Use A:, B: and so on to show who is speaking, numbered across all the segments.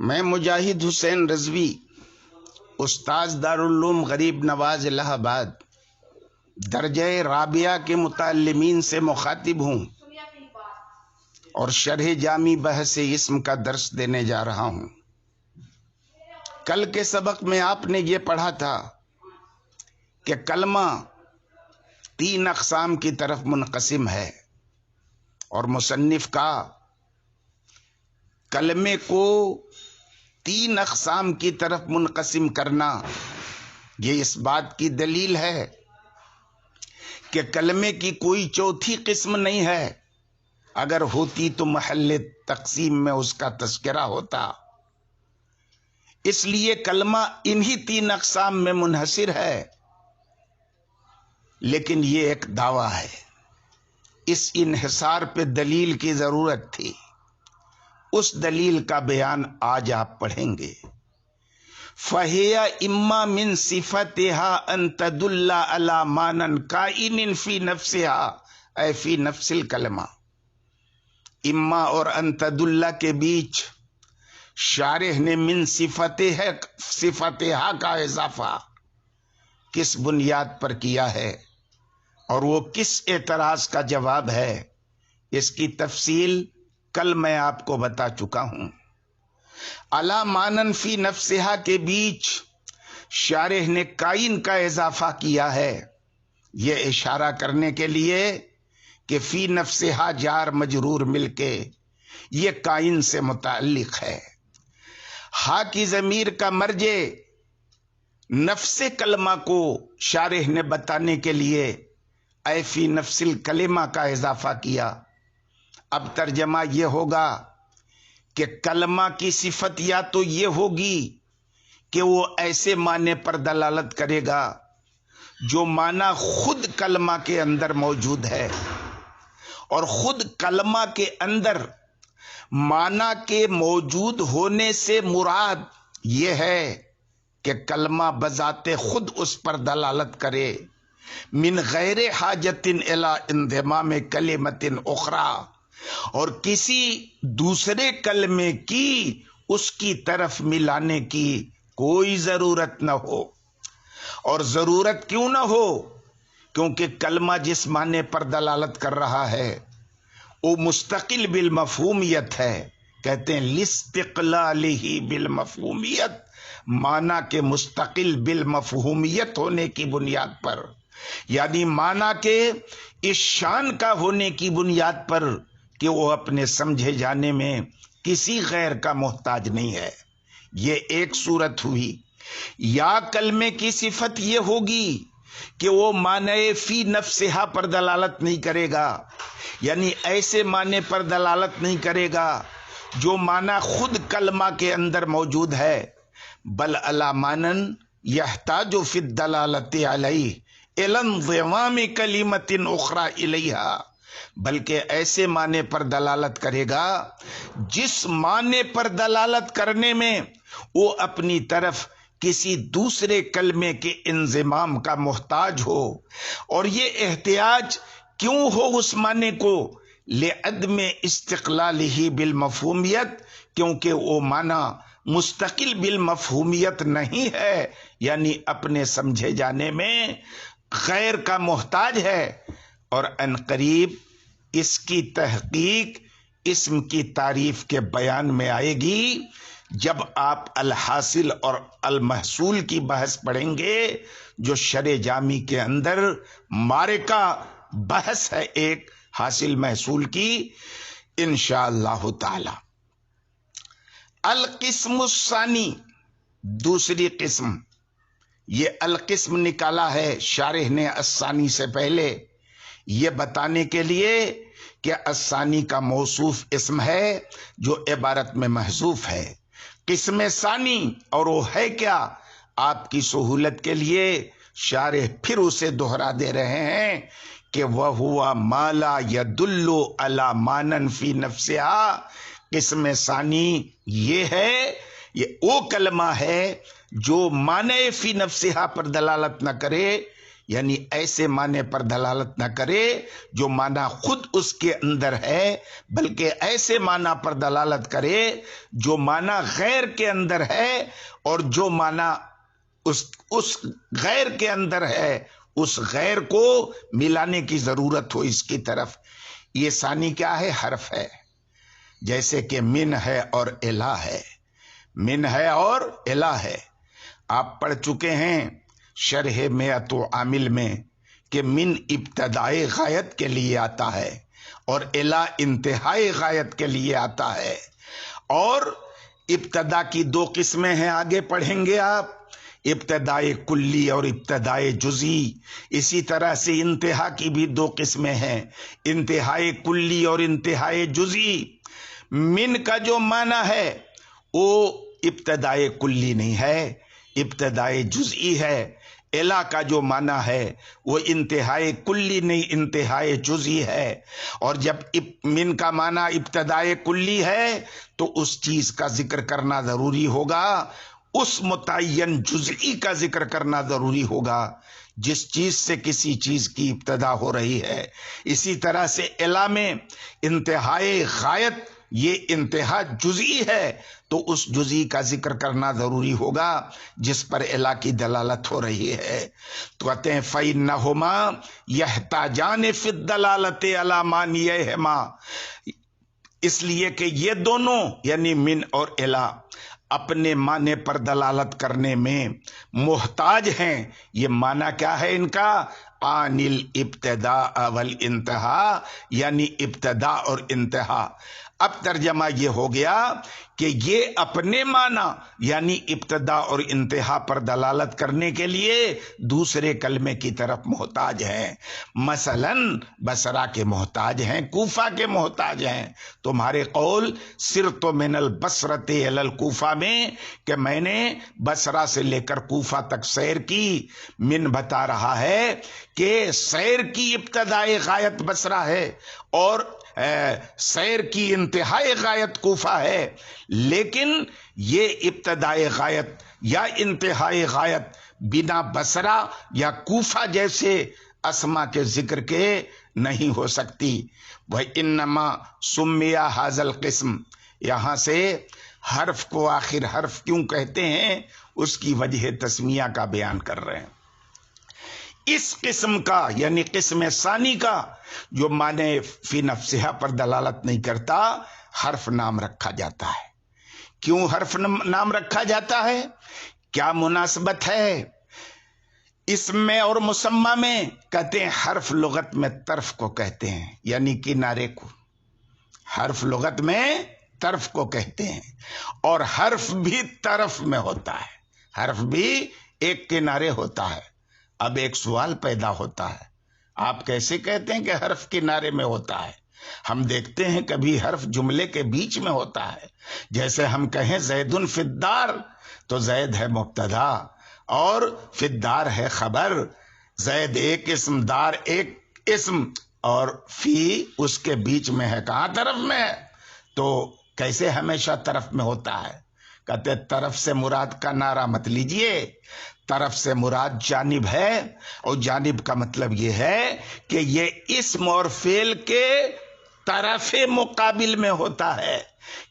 A: میں مجاہد حسین رضوی استاذ دارالعلوم غریب نواز الہ آباد درجہ رابعہ کے متعلمین سے مخاطب ہوں اور شرح جامی بحث اسم کا درس دینے جا رہا ہوں۔ کل کے سبق میں آپ نے یہ پڑھا تھا کہ کلمہ 3 اقسام کی طرف منقسم ہے اور مصنف کا کلمے کو 3 اقسام کی طرف منقسم کرنا یہ اس بات کی دلیل ہے کہ کلمے کی کوئی چوتھی قسم نہیں ہے، اگر ہوتی تو محل تقسیم میں اس کا تذکرہ ہوتا۔ اس لیے کلمہ انہی 3 اقسام میں منحصر ہے، لیکن یہ ایک دعویٰ ہے، اس انحصار پہ دلیل کی ضرورت تھی۔ اس دلیل کا بیان آج آپ پڑھیں گے۔ فَهِيَ إِمَّا مِن صِفَتِهَا أَن تَدُلَّ عَلَى مَانًى كَائِنٍ فِي نَفْسِهَا اے فی نفس الکلمہ۔ اما اور ان تدلّ کے بیچ شارح نے من صفتها کا اضافہ کس بنیاد پر کیا ہے اور وہ کس اعتراض کا جواب ہے، اس کی تفصیل کل میں آپ کو بتا چکا ہوں۔ علی مانن فی نفسہا کے بیچ شارح نے کائن کا اضافہ کیا ہے، یہ اشارہ کرنے کے لیے کہ فی نفسہا جار مجرور مل کے یہ کائن سے متعلق ہے۔ ہا کی ضمیر کا مرجع نفس کلمہ کو شارح نے بتانے کے لیے اے فی نفس الکلمہ کا اضافہ کیا۔ اب ترجمہ یہ ہوگا کہ کلمہ کی صفت یا تو یہ ہوگی کہ وہ ایسے معنی پر دلالت کرے گا جو معنی خود کلمہ کے اندر موجود ہے، اور خود کلمہ کے اندر معنی کے موجود ہونے سے مراد یہ ہے کہ کلمہ بذات خود اس پر دلالت کرے، من غیر حاجت الی انضمام کلمۃ اخری، اور کسی دوسرے کلمے کی اس کی طرف ملانے کی کوئی ضرورت نہ ہو۔ اور ضرورت کیوں نہ ہو؟ کیونکہ کلمہ جس معنی پر دلالت کر رہا ہے وہ مستقل بالمفہومیت ہے، کہتے ہیں لاستقلالہ بالمفہومیت، معنی کے مستقل بالمفہومیت ہونے کی بنیاد پر، یعنی معنی کے اس شان کا ہونے کی بنیاد پر کہ وہ اپنے سمجھے جانے میں کسی غیر کا محتاج نہیں ہے۔ یہ ایک صورت ہوئی۔ یا کلمے کی صفت یہ ہوگی کہ وہ معنی فی نفسہا پر دلالت نہیں کرے گا، یعنی ایسے معنی پر دلالت نہیں کرے گا جو معنی خود کلمہ کے اندر موجود ہے، بل علی مانن یحتاج فی الدلالۃ علیہ الی انضمام کلمۃ اخری الیہا، بلکہ ایسے معنی پر دلالت کرے گا جس معنی پر دلالت کرنے میں وہ اپنی طرف کسی دوسرے کلمے کے انضمام کا محتاج ہو۔ اور یہ احتیاج کیوں ہو اس معنی کو؟ لعدم استقلالہ بالمفہومیت، کیونکہ وہ معنی مستقل بالمفہومیت نہیں ہے، یعنی اپنے سمجھے جانے میں غیر کا محتاج ہے۔ اور ان قریب اس کی تحقیق اسم کی تعریف کے بیان میں آئے گی، جب آپ الحاصل اور المحصول کی بحث پڑھیں گے جو شرح جامی کے اندر معرکہ بحث ہے ایک حاصل محصول کی، انشاءاللہ تعالی۔ القسم الثانی، دوسری قسم، یہ القسم نکالا ہے شارح نے الثانی سے پہلے یہ بتانے کے لیے کہ الثانی کا موصوف اسم ہے جو عبارت میں محذوف ہے۔ قسم ثانی، اور وہ ہے کیا؟ آپ کی سہولت کے لیے شارح پھر اسے دہرا دے رہے ہیں کہ وَهُوَ مَا لَا يَدُلُّ عَلَى مَانًى فِي نَفْسِهَا۔ قسم ثانی یہ ہے، یہ وہ کلمہ ہے جو معنی فی نفسہا پر دلالت نہ کرے، یعنی ایسے معنی پر دلالت نہ کرے جو معنی خود اس کے اندر ہے، بلکہ ایسے معنی پر دلالت کرے جو معنی غیر کے اندر ہے، اور جو معنی اس غیر کے اندر ہے اس غیر کو ملانے کی ضرورت ہو اس کی طرف۔ یہ ثانی کیا ہے؟ حرف ہے، جیسے کہ من ہے اور الہ ہے، من ہے اور الہ ہے۔ آپ پڑھ چکے ہیں شرح میت و عامل میں کہ من ابتدائے غایت کے لیے آتا ہے اور الہ انتہائی غایت کے لیے آتا ہے، اور ابتدا کی دو قسمیں ہیں، آگے پڑھیں گے آپ، ابتدائے کلی اور ابتدائے جزئی۔ اسی طرح سے انتہا کی بھی دو قسمیں ہیں، انتہائی کلی اور انتہائی جزئی۔ من کا جو معنی ہے وہ ابتدائے کلی نہیں ہے، ابتدائے جزئی ہے۔ الہ کا جو معنی ہے وہ انتہائی کلی نہیں، انتہائی جزئی ہے۔ اور جب من کا معنی ابتدائے کلی ہے تو اس چیز کا ذکر کرنا ضروری ہوگا، اس متعین جزئی کا ذکر کرنا ضروری ہوگا جس چیز سے کسی چیز کی ابتدا ہو رہی ہے۔ اسی طرح سے الہ میں انتہائی غایت، یہ انتہا جزئی ہے تو اس جزئی کا ذکر کرنا ضروری ہوگا جس پر الہ کی دلالت ہو رہی ہے۔ تو کہتے ہیں فَإِنَّهُمَا يَحْتَاجَانِ فِي الدَّلَالَةِ عَلَى مَعْنِيَيْهِمَا، اس لیے کہ یہ دونوں یعنی من اور الہ اپنے معنی پر دلالت کرنے میں محتاج ہیں۔ یہ معنی کیا ہے ان کا؟ عن الابتداء والانتہا، یعنی ابتدا اور انتہا۔ اب ترجمہ یہ ہو گیا کہ یہ اپنے معنی یعنی ابتدا اور انتہا پر دلالت کرنے کے لیے دوسرے کلمے کی طرف محتاج ہیں۔ مثلا بصرہ کے محتاج ہیں، کوفہ کے محتاج ہیں۔ تمہارے قول سرت من البصرۃ الی الکوفہ میں کہ میں نے بصرہ سے لے کر کوفہ تک سیر کی، من بتا رہا ہے کہ سیر کی ابتدائی غایت بصرہ ہے اور سیر کی انتہائی غایت کوفہ ہے، لیکن یہ ابتدائی غایت یا انتہائی غایت بنا بصرہ یا کوفہ جیسے اسما کے ذکر کے نہیں ہو سکتی۔ وَإِنَّمَا سُمِّيَ هَذَا الْقِسْمِ، یہاں سے حرف کو آخر حرف کیوں کہتے ہیں اس کی وجہ تسمیہ کا بیان کر رہے ہیں۔ اس قسم کا یعنی قسم ثانی کا جو معنی فی نفسہا پر دلالت نہیں کرتا، حرف نام رکھا جاتا ہے۔ کیوں حرف نام رکھا جاتا ہے؟ کیا مناسبت ہے اسم میں اور مسمى میں؟ کہتے ہیں حرف لغت میں طرف کو کہتے ہیں، یعنی کنارے کو۔ حرف لغت میں طرف کو کہتے ہیں، اور حرف بھی طرف میں ہوتا ہے، حرف بھی ایک کنارے ہوتا ہے۔ اب ایک سوال پیدا ہوتا ہے، آپ کیسے کہتے ہیں کہ حرف کنارے میں ہوتا ہے؟ ہم دیکھتے ہیں کبھی حرف جملے کے بیچ میں ہوتا ہے، جیسے ہم کہیں زید فی الدار تو زید ہے مبتدا اور فی الدار ہے خبر، زید ایک اسم، دار ایک اسم، اور فی اس کے بیچ میں ہے، کہاں طرف میں ہے؟ تو کیسے ہمیشہ طرف میں ہوتا ہے؟ کہتے طرف سے مراد کا نعرہ مت لیجئے، طرف سے مراد جانب ہے، اور جانب کا مطلب یہ ہے کہ یہ اسم اور فعل کے طرف مقابل میں ہوتا ہے،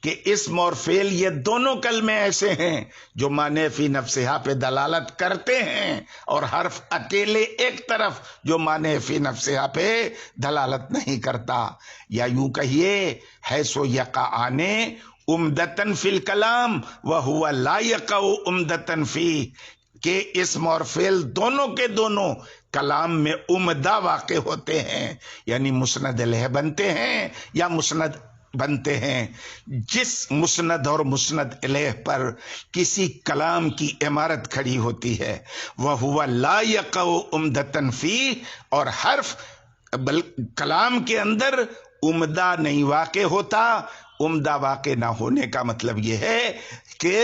A: کہ اسم اور فعل یہ دونوں کلمے ایسے ہیں جو معنی فی نفسہا پہ دلالت کرتے ہیں، اور حرف اکیلے ایک طرف جو معنی فی نفسہا پہ دلالت نہیں کرتا۔ یا یوں کہیے حیث یقعان عمدتاً فی الکلام وہو لا یقع عمدتاً فی، کہ اسم اور فعل دونوں کے دونوں کلام میں عمدہ واقع ہوتے ہیں، یعنی مسند الیہ بنتے ہیں یا مسند بنتے ہیں۔ جس مسند اور مسند الیہ پر کسی کلام کی عمارت کھڑی ہوتی ہے وَهُوَ لَا يَقَعُ عُمْدَةً فِيهِ، اور حرف کلام کے اندر عمدہ نہیں واقع ہوتا۔ عمدہ واقع نہ ہونے کا مطلب یہ ہے کہ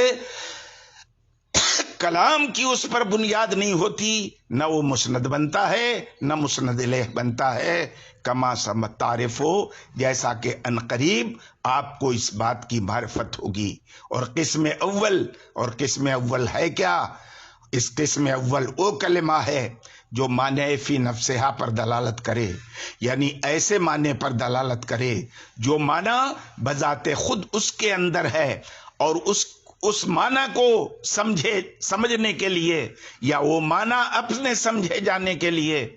A: کلام کی اس پر بنیاد نہیں ہوتی، نہ وہ مسند بنتا ہے نہ مسند الیہ بنتا ہے۔ کما تعرفو، جیسا کہ عنقریب آپ کو اس بات کی معرفت ہوگی۔ اور قسم اول ہے کیا؟ اس قسم اول وہ کلمہ ہے جو معنی فی نفسہا پر دلالت کرے، یعنی ایسے معنی پر دلالت کرے جو معنی بذات خود اس کے اندر ہے، اور اس معنی کو سمجھنے کے لیے یا وہ معنی اپنے سمجھے جانے کے لیے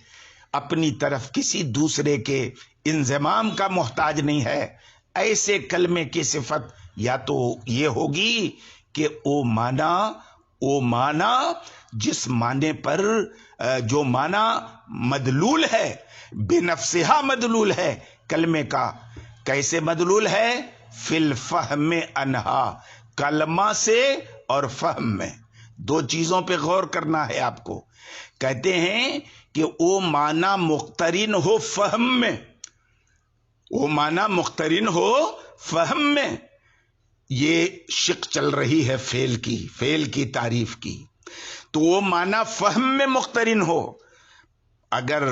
A: اپنی طرف کسی دوسرے کے انضمام کا محتاج نہیں ہے۔ ایسے کلمے کی صفت یا تو یہ ہوگی کہ وہ معنی جس معنی پر جو معنی مدلول ہے، بنفسہا مدلول ہے کلمے کا، کیسے مدلول ہے؟ فی الفہم انہا، کلمہ سے اور فہم میں، دو چیزوں پہ غور کرنا ہے آپ کو۔ کہتے ہیں کہ وہ معنی مقترن ہو فہم میں، وہ معنی مقترن ہو فہم میں، یہ شق چل رہی ہے فعل کی تعریف کی، تو وہ معنی فہم میں مقترن ہو۔ اگر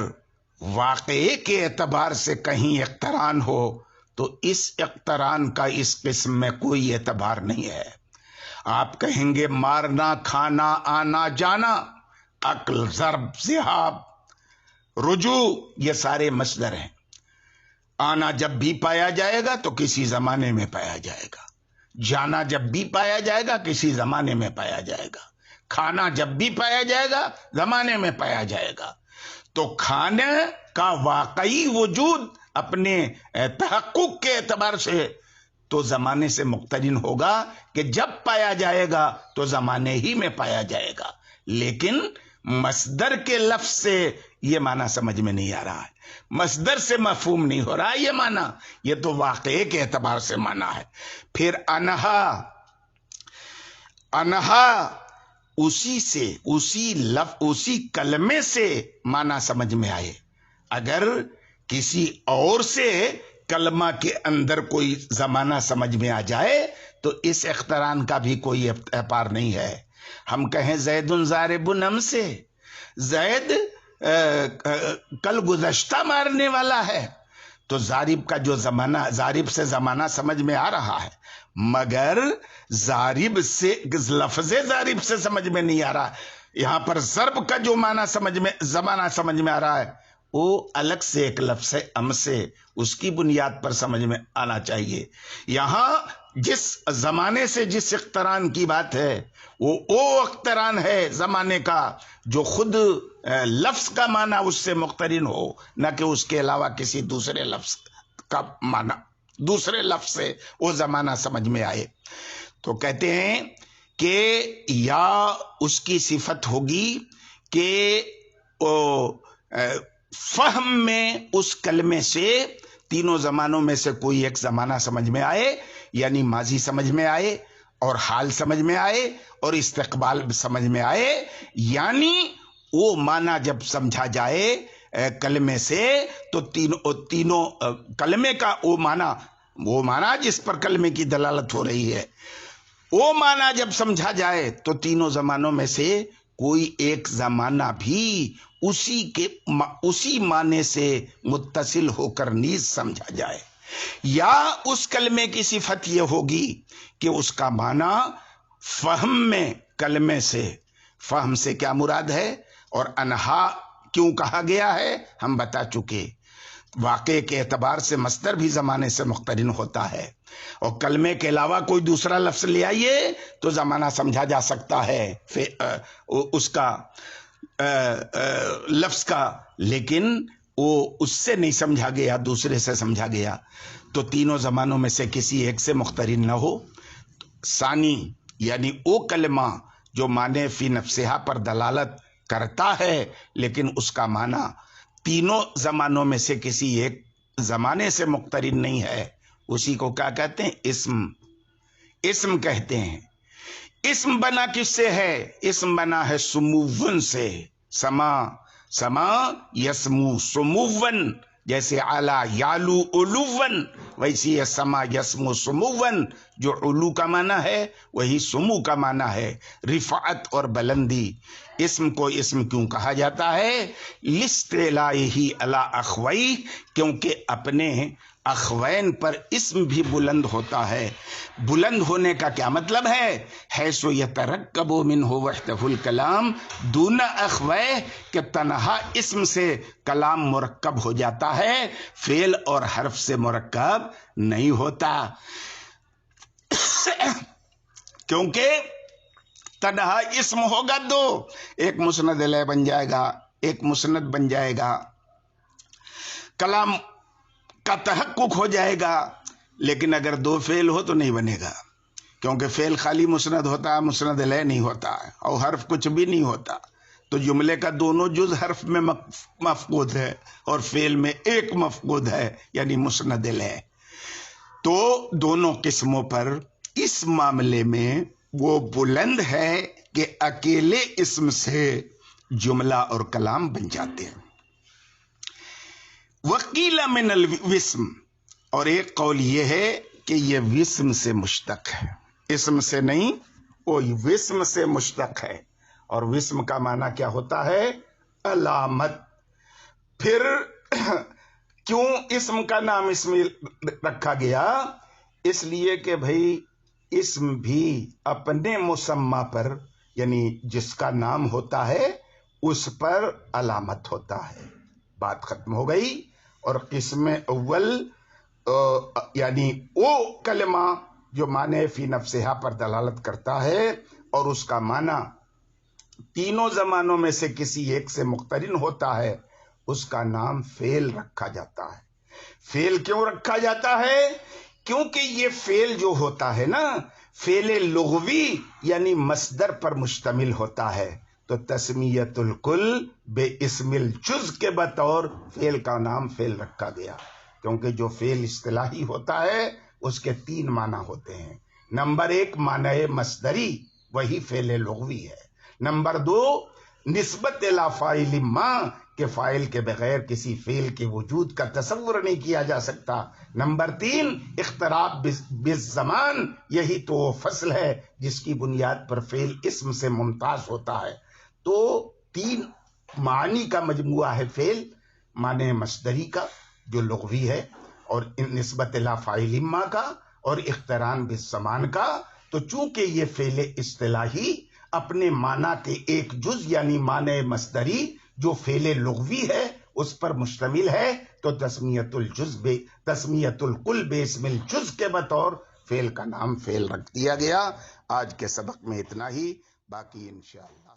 A: واقعے کے اعتبار سے کہیں اقتران ہو تو اس اقتران کا اس قسم میں کوئی اعتبار نہیں ہے۔ آپ کہیں گے مارنا، کھانا، آنا، جانا، عقل، ضرب، ذہاب، رجوع، یہ سارے مصدر ہیں۔ آنا جب بھی پایا جائے گا تو کسی زمانے میں پایا جائے گا، جانا جب بھی پایا جائے گا کسی زمانے میں پایا جائے گا، کھانا جب بھی پایا جائے گا زمانے میں پایا جائے گا۔ تو کھانے کا واقعی وجود اپنے تحقق کے اعتبار سے تو زمانے سے مقترن ہوگا کہ جب پایا جائے گا تو زمانے ہی میں پایا جائے گا، لیکن مصدر کے لفظ سے یہ معنی سمجھ میں نہیں آ رہا ہے، مصدر سے مفہوم نہیں ہو رہا یہ معنی، یہ تو واقعے کے اعتبار سے معنی ہے۔ پھر انہا اسی کلمے سے معنی سمجھ میں آئے۔ اگر کسی اور سے کلمہ کے اندر کوئی زمانہ سمجھ میں آ جائے تو اس اقتران کا بھی کوئی اعتبار نہیں ہے۔ ہم کہیں زید ضارب ہم سے، زید کل گزشتہ مارنے والا ہے، تو ضارب کا جو زمانہ، ضارب سے زمانہ سمجھ میں آ رہا ہے، مگر ضارب سے لفظ ضارب سے سمجھ میں نہیں آ رہا۔ یہاں پر ضرب کا جو معنی زمانہ سمجھ میں آ رہا ہے وہ الگ سے ایک لفظ ہے ام سے، اس کی بنیاد پر سمجھ میں آنا چاہیے۔ یہاں جس زمانے سے جس اقتران کی بات ہے وہ اقتران ہے زمانے کا جو خود لفظ کا معنی اس سے مقترن ہو، نہ کہ اس کے علاوہ کسی دوسرے لفظ کا معنی دوسرے لفظ سے وہ زمانہ سمجھ میں آئے۔ تو کہتے ہیں کہ یا اس کی صفت ہوگی کہ فہم میں اس کلمے سے تینوں زمانوں میں سے کوئی ایک زمانہ سمجھ میں آئے، یعنی ماضی سمجھ میں آئے اور حال سمجھ میں آئے اور استقبال سمجھ میں آئے، یعنی وہ معنی جب سمجھا جائے کلمے سے تو تینوں کلمے کا وہ معنی جس پر کلمے کی دلالت ہو رہی ہے، وہ معنی جب سمجھا جائے تو تینوں زمانوں میں سے کوئی ایک زمانہ بھی اسی معنی سے متصل ہو کر نیز سمجھا جائے۔ یا اس کلمے کی صفت یہ ہوگی کہ اس کا معنی فہم میں کلمے سے، فہم سے کیا مراد ہے اور انہا کیوں کہا گیا ہے ہم بتا چکے۔ واقعے کے اعتبار سے مصدر بھی زمانے سے مقترن ہوتا ہے، اور کلمے کے علاوہ کوئی دوسرا لفظ لے آئیے تو زمانہ سمجھا جا سکتا ہے اس کا لفظ کا، لیکن وہ اس سے نہیں سمجھا گیا، دوسرے سے سمجھا گیا، تو تینوں زمانوں میں سے کسی ایک سے مقترن نہ ہو۔ ثانی یعنی وہ کلمہ جو معنی فی نفسہا پر دلالت کرتا ہے لیکن اس کا معنی تینوں زمانوں میں سے کسی ایک زمانے سے مقترن نہیں ہے، اسی کو کیا کہتے ہیں؟ اسم کہتے ہیں۔ اسم بنا کس سے ہے؟ اسم بنا ہے سموون سے، سما یسمو سموون، جیسے علا یالو علوون، ویسی ہے سما یسمو سموون، جو علو کا معنی ہے وہی سمو کا معنی ہے، رفعت اور بلندی۔ اسم کو اسم کیوں کہا جاتا ہے؟ لاستعلائہ علی اخویہ، کیونکہ اپنے اخوین پر اسم بھی بلند ہوتا ہے. بلند ہونے کا کیا مطلب ہے؟ حیث یترکب منہ وحدہ الکلام دون اخوہ، کہ تنہا اسم سے کلام مرکب ہو جاتا ہے، فعل اور حرف سے مرکب نہیں ہوتا. کیونکہ تنہا اسم ہوگا دو، ایک مسند الیہ بن جائے گا، ایک مسند بن جائے گا، کلام کا تحقق ہو جائے گا. لیکن اگر دو فعل ہو تو نہیں بنے گا، کیونکہ فعل خالی مسند ہوتا ہے، مسند الیہ نہیں ہوتا ہے، اور حرف کچھ بھی نہیں ہوتا. تو جملے کا دونوں جز حرف میں مفقود ہے اور فعل میں ایک مفقود ہے، یعنی مسند الیہ. تو دونوں قسموں پر اس معاملے میں وہ بلند ہے کہ اکیلے اسم سے جملہ اور کلام بن جاتے ہیں. وقیل من الوسم، اور ایک قول یہ ہے کہ یہ وسم سے مشتق ہے، اسم سے نہیں، وہ وسم سے مشتق ہے. اور وسم کا معنی کیا ہوتا ہے؟ علامت. پھر کیوں اسم کا نام اسم رکھا گیا؟ اس لیے کہ بھئی اسم بھی اپنے مسمى پر، یعنی جس کا نام ہوتا ہے اس پر علامت ہوتا ہے. بات ختم ہو گئی. اور قسم اول یعنی وہ کلمہ جو معنی فی نفسہا پر دلالت کرتا ہے اور اس کا معنی تینوں زمانوں میں سے کسی ایک سے مقترن ہوتا ہے، اس کا نام فعل رکھا جاتا ہے. فعل کیوں رکھا جاتا ہے؟ کیونکہ یہ فعل جو ہوتا ہے نا، فعل لغوی یعنی مصدر پر مشتمل ہوتا ہے. تو تسمیت الکل بے اسم الجز کے بطور فعل کا نام فعل رکھا گیا. کیونکہ جو فعل اصطلاحی ہوتا ہے اس کے تین معنی ہوتے ہیں. نمبر ایک معنی مصدری، وہی فعل لغوی ہے. نمبر دو نسبت الی فاعل ما، کہ فاعل کے بغیر کسی فعل کے وجود کا تصور نہیں کیا جا سکتا. نمبر تین اختراب بالزمان، یہی تو وہ فصل ہے جس کی بنیاد پر فعل اسم سے ممتاز ہوتا ہے. تو تین معنی کا مجموعہ ہے فعل، معنی مصدری کا جو لغوی ہے، اور نسبت الی فاعل ما کا، اور اقتران بالزمان کا. تو چونکہ یہ فعل اصطلاحی اپنے معنی کے ایک جز یعنی معنی مصدری جو فعل لغوی ہے اس پر مشتمل ہے، تو تسمیت الکل بے اسم الجز کے بطور فعل کا نام فعل رکھ دیا گیا. آج کے سبق میں اتنا ہی، باقی انشاءاللہ